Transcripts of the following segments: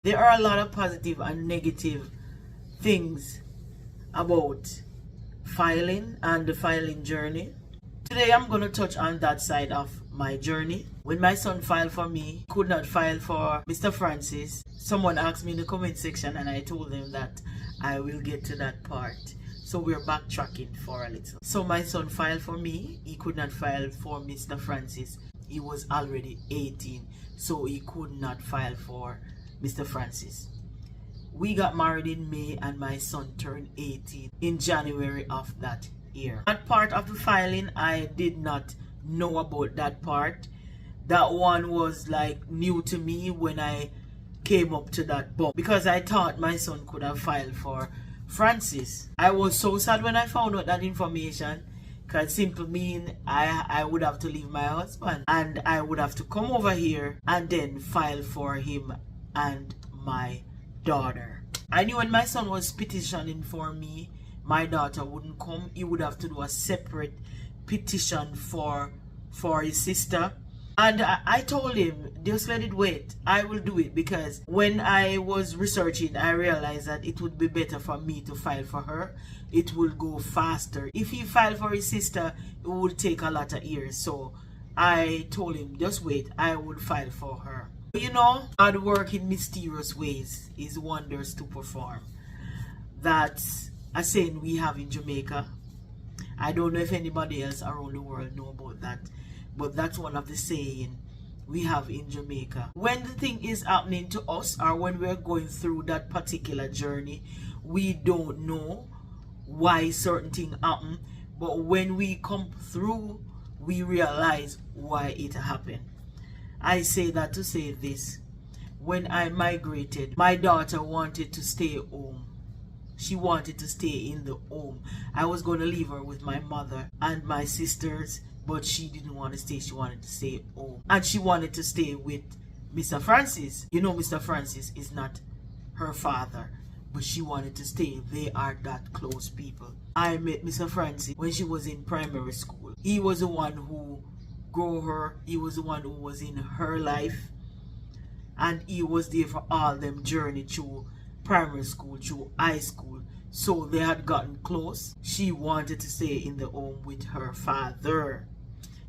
There are a lot of positive and negative things about filing and the filing journey. Today I'm going to touch on that side of my journey. When my son filed for me, could not file for Mr. Francis. Someone asked me in the comment section and I told them that I will get to that part. So we're backtracking for a little. So my son filed for me. He could not file for Mr. Francis. He was already 18, so he could not file for Mr. Francis. We got married in May and my son turned 18 in January of that year. That part of the filing, I did not know about that part. That one was like new to me when I came up to that bump, because I thought my son could have filed for Francis. I was so sad when I found out that information, because simply mean I would have to leave my husband and I would have to come over here and then file for him and my daughter. I knew when my son was petitioning for me, my daughter wouldn't come. He would have to do a separate petition for his sister. And I told him, just let it wait. I will do it, because when I was researching, I realized that it would be better for me to file for her. It will go faster. If he filed for his sister, it would take a lot of years. So I told him, just wait, I will file for her. You know, God work in mysterious ways, His wonders to perform. That's a saying we have in Jamaica. I don't know if anybody else around the world know about that, but that's one of the saying we have in Jamaica. When the thing is happening to us, or when we're going through that particular journey, we don't know why certain things happen, but when we come through, we realize why it happened. I say that to say this. When I migrated, my daughter wanted to stay home. She wanted to stay in the home. I was going to leave her with my mother and my sisters, but she didn't want to stay. She wanted to stay home. And she wanted to stay with Mr. Francis. You know, Mr. Francis is not her father, but she wanted to stay. They are that close people. I met Mr. Francis when she was in primary school. He was the one who grew her. He was the one who was in her life. And he was there for all them journey through primary school, through high school. So they had gotten close. She wanted to stay in the home with her father.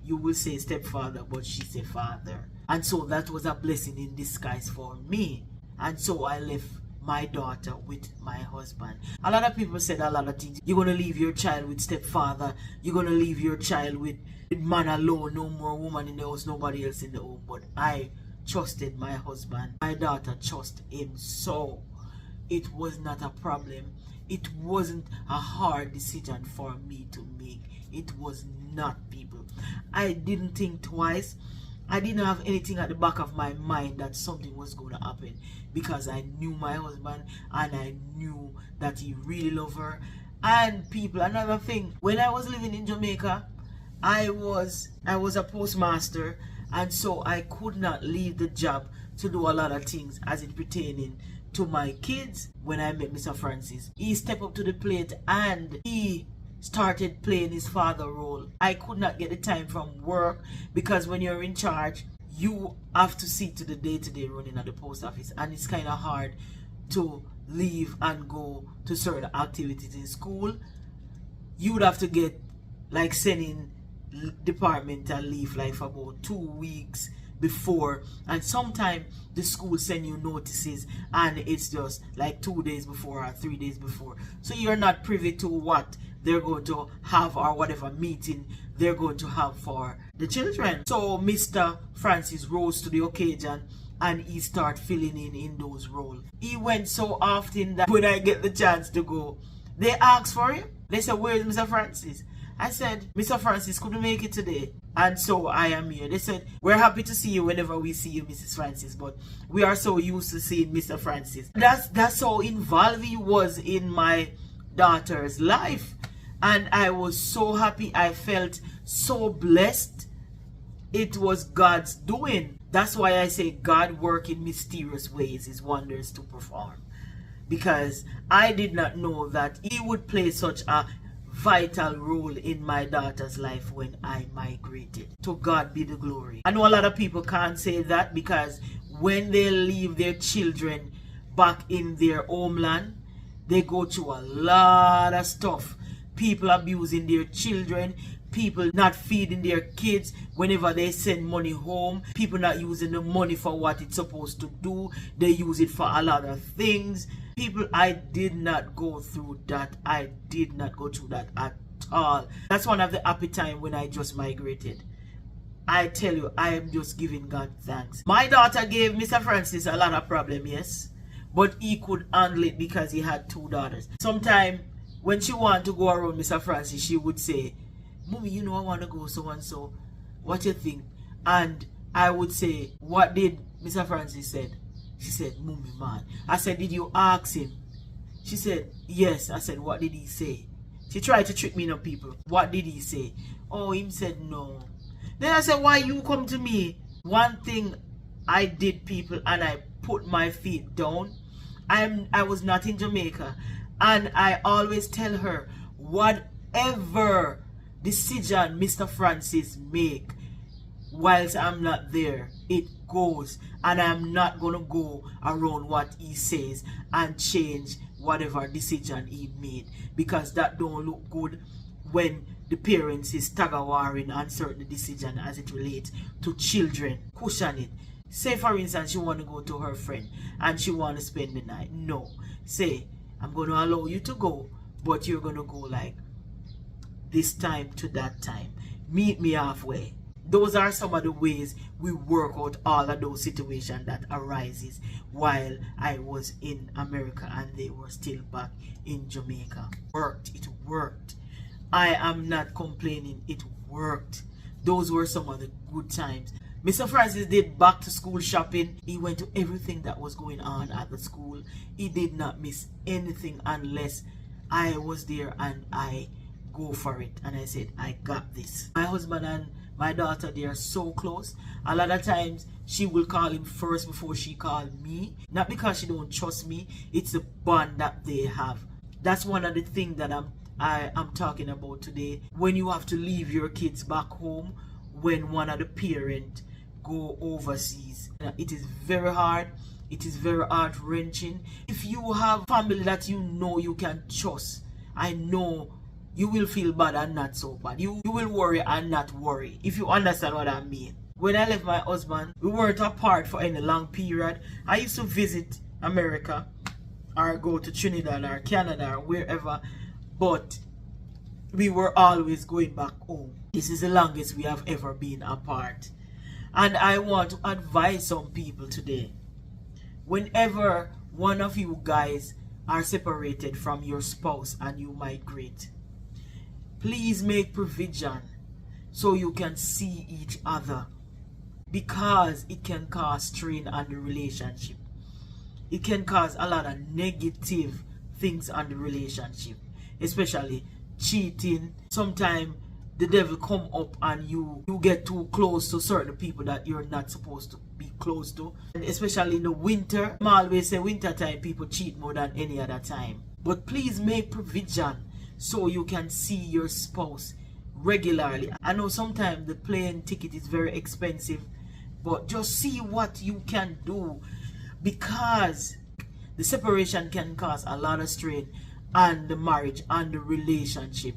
You will say stepfather, but she said father. And so that was a blessing in disguise for me. And so I left my daughter with my husband. A lot of people said a lot of things. You're going to leave your child with stepfather. You're going to leave your child with man alone. No more woman in the house, nobody else in the home. But I trusted my husband. My daughter trusted him. So it was not a problem. It wasn't a hard decision for me to make. It was not, people. I didn't think twice. I didn't have anything at the back of my mind that something was going to happen, because I knew my husband and I knew that he really loved her. And people, another thing, when I was living in Jamaica, I was a postmaster, and so I could not leave the job to do a lot of things as it pertaining to my kids. When I met Mr. Francis, he stepped up to the plate and he started playing his father role. I could not get the time from work, because when you're in charge, you have to see to the day-to-day running at the post office, and it's kind of hard to leave and go to certain activities in school. You would have to get like sending departmental leave like for about 2 weeks before, and sometimes the school send you notices and it's just like 2 days before or 3 days before, so you're not privy to what they're going to have or whatever meeting they're going to have for the children. So Mr. Francis rose to the occasion and he started filling in those roles. He went so often that when I get the chance to go, they asked for him. They said, "Where's Mr. Francis?" I said, "Mr. Francis couldn't make it today, and so I am here." They said, "We're happy to see you whenever we see you, Mrs. Francis, but we are so used to seeing Mr. Francis." That's how involved he was in my daughter's life. And I was so happy. I felt so blessed. It was God's doing. That's why I say God work in mysterious ways, His wonders to perform. Because I did not know that He would play such a vital role in my daughter's life when I migrated. To God be the glory. I know a lot of people can't say that, because when they leave their children back in their homeland. They go through a lot of stuff. People abusing their children, people not feeding their kids whenever they send money home, people not using the money for what it's supposed to do. They use it for a lot of things. People, I did not go through that. I did not go through that at all. That's one of the happy time when I just migrated. I tell you, I am just giving God thanks. My daughter gave Mr. Francis a lot of problem, yes, but he could handle it because he had 2 daughters. Sometimes when she wanted to go around Mr. Francis, she would say, "Mommy, you know I want to go so and so. What you think?" And I would say, "What did Mr. Francis said?" She said, "Mommy, man." I said, "Did you ask him?" She said, "Yes." I said, "What did he say?" She tried to trick me, no, people. "What did he say?" "Oh, him said no." Then I said, "Why you come to me?" One thing I did, people, and I put my feet down. I was not in Jamaica, and I always tell her, whatever decision Mr. Francis make whilst I'm not there, it goes, and I'm not gonna go around what he says and change whatever decision he made, because that don't look good when the parents is stagger warring on certain decision as it relates to children. Cushion it. Say for instance, she want to go to her friend and she want to spend the night. No. Say, "I'm going to allow you to go, but you're going to go like this time to that time. Meet me halfway." Those are some of the ways we work out all of those situations that arises while I was in America and they were still back in Jamaica. It worked. I am not complaining. It worked. Those were some of the good times. Mr. Francis did back to school shopping. He went to everything that was going on at the school. He did not miss anything unless I was there and I go for it. And I said, "I got this." My husband and my daughter, they are so close. A lot of times she will call him first before she called me. Not because she don't trust me. It's the bond that they have. That's one of the things that I'm talking about today. When you have to leave your kids back home when one of the parents go overseas, it is very hard. It is very heart-wrenching. If you have family that you know you can trust, I know you will feel bad and not so bad. You will worry and not worry, if you understand what I mean. When I left my husband, we weren't apart for any long period. I used to visit America or go to Trinidad or Canada or wherever, but we were always going back home. This is the longest we have ever been apart. And I want to advise some people today. Whenever one of you guys are separated from your spouse and you migrate, please make provision so you can see each other, because it can cause strain on the relationship. It can cause a lot of negative things on the relationship, especially cheating. Sometimes the devil come up and you get too close to certain people that you're not supposed to be close to. And especially in the winter, I always say winter time people cheat more than any other time. But please make provision so you can see your spouse regularly. I know sometimes the plane ticket is very expensive, but just see what you can do, because the separation can cause a lot of strain on the marriage and the relationship.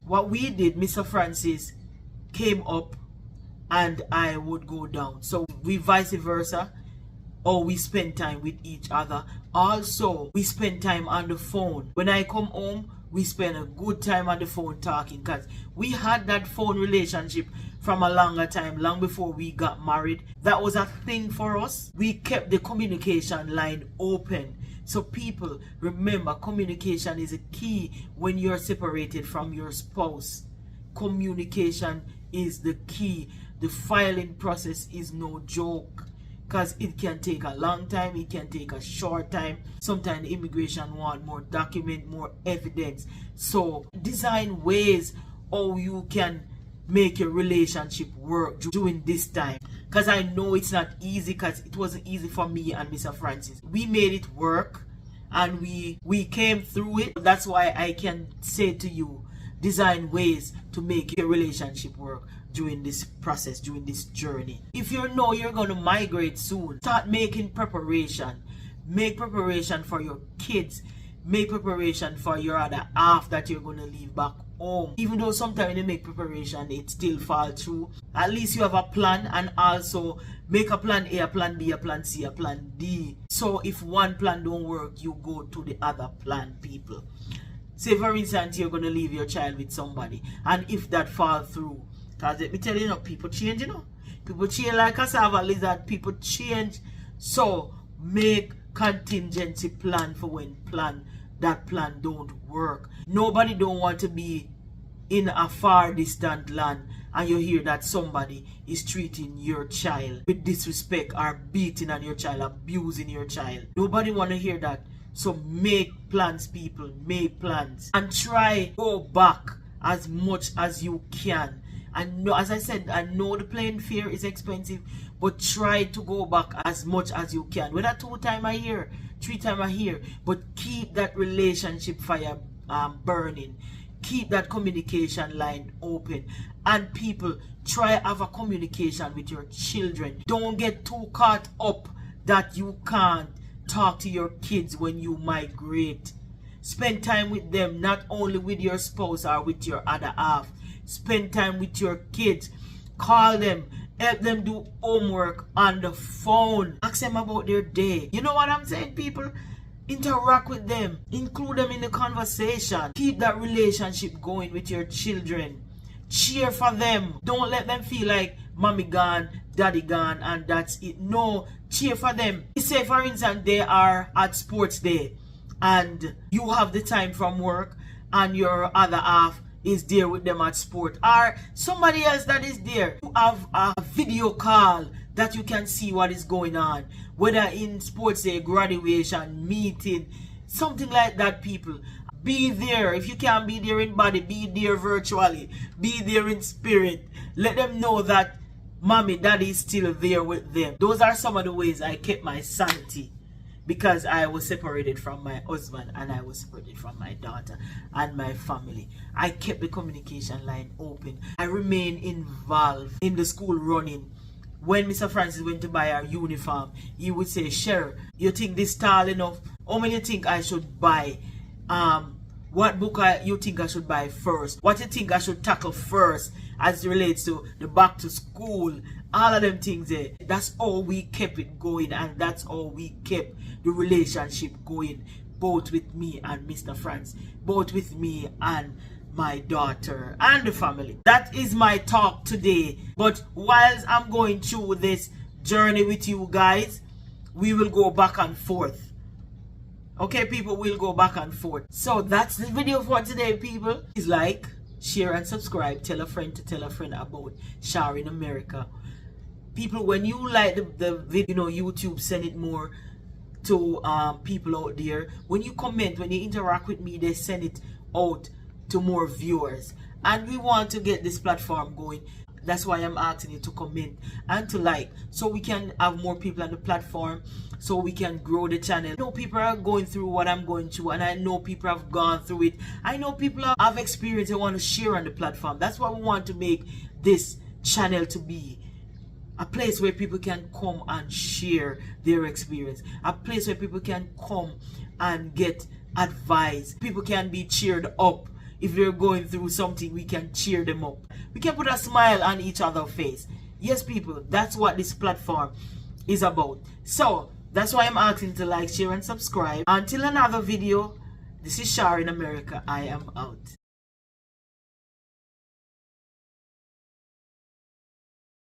What we did, Mr. Francis came up and I would go down. So we vice versa, or we spend time with each other. Also, we spend time on the phone. When I come home, we spend a good time on the phone talking, because we had that phone relationship from a longer time, long before we got married. That was a thing for us. We kept the communication line open. So people, remember, communication is a key when you're separated from your spouse. Communication is the key. The filing process is no joke, because it can take a long time, it can take a short time. Sometimes the immigration want more document, more evidence. So design ways how you can make your relationship work during this time, because I know it's not easy, because it wasn't easy for me and Mr. Francis. We made it work and we came through it. That's why I can say to you, design ways to make your relationship work during this process, during this journey. If you know you're going to migrate soon, start making preparation. Make preparation for your kids. Make preparation for your other half that you're going to leave back home. Even though sometimes when you make preparation, it still falls through. At least you have a plan, and also make a plan A, a plan B, a plan C, a plan D. So if one plan don't work, you go to the other plan, people. Say for instance, you're going to leave your child with somebody, and if that falls through, because let me tell you, people change, People change like cassava lizard, people change. So make contingency plan for when that plan don't work. Nobody don't want to be in a far distant land and you hear that somebody is treating your child with disrespect or beating on your child, abusing your child. Nobody want to hear that. So make plans, people. Make plans and try go back as much as you can. And no, as I said, I know the plane fare is expensive, but try to go back as much as you can. Whether 2 times a year, 3 times a year, but keep that relationship fire burning. Keep that communication line open. And people, try have a communication with your children. Don't get too caught up that you can't talk to your kids when you migrate. Spend time with them, not only with your spouse or with your other half. Spend time with your kids. Call them. Help them do homework on the phone. Ask them about their day. You know what I'm saying, people? Interact with them. Include them in the conversation. Keep that relationship going with your children. Cheer for them. Don't let them feel like mommy gone, daddy gone, and that's it. No, cheer for them. Say for instance, they are at sports day and you have the time from work and your other half is there with them at sport, or somebody else that is there. You have a video call that you can see what is going on, whether in sports day, graduation, meeting, something like that. People, be there. If you can't be there in body, be there virtually, be there in spirit. Let them know that mommy, daddy is still there with them. Those are some of the ways I kept my sanity, because I was separated from my husband and I was separated from my daughter and my family. I kept the communication line open. I remained involved in the school running. When Mr. Francis went to buy our uniform, he would say, "Sher, you think this tall enough? How many you think I should buy? What book you think I should buy first? What you think I should tackle first as it relates to the back to school?" All of them things there. That's how we kept it going, and that's how we kept the relationship going, both with me and Mr. Francis, both with me and my daughter and the family. That is my talk today. But whilst I'm going through this journey with you guys, we will go back and forth. Okay, people, we'll go back and forth. So that's the video for today, people. Please like, share, and subscribe. Tell a friend to tell a friend about Shar in America. People, when you like the video, YouTube send it more to people out there. When you comment, when you interact with me, they send it out to more viewers. And we want to get this platform going. That's why I'm asking you to comment and to like, so we can have more people on the platform, so we can grow the channel. I know people are going through what I'm going through, and I know people have gone through it. I know people have experience they want to share on the platform. That's why we want to make this channel to be a place where people can come and share their experience, a place where people can come and get advice. People can be cheered up. If they're going through something, we can cheer them up. We can put a smile on each other's face. Yes, people, that's what this platform is about. So that's why I'm asking to like, share, and subscribe. Until another video, this is Shar in America. I am out.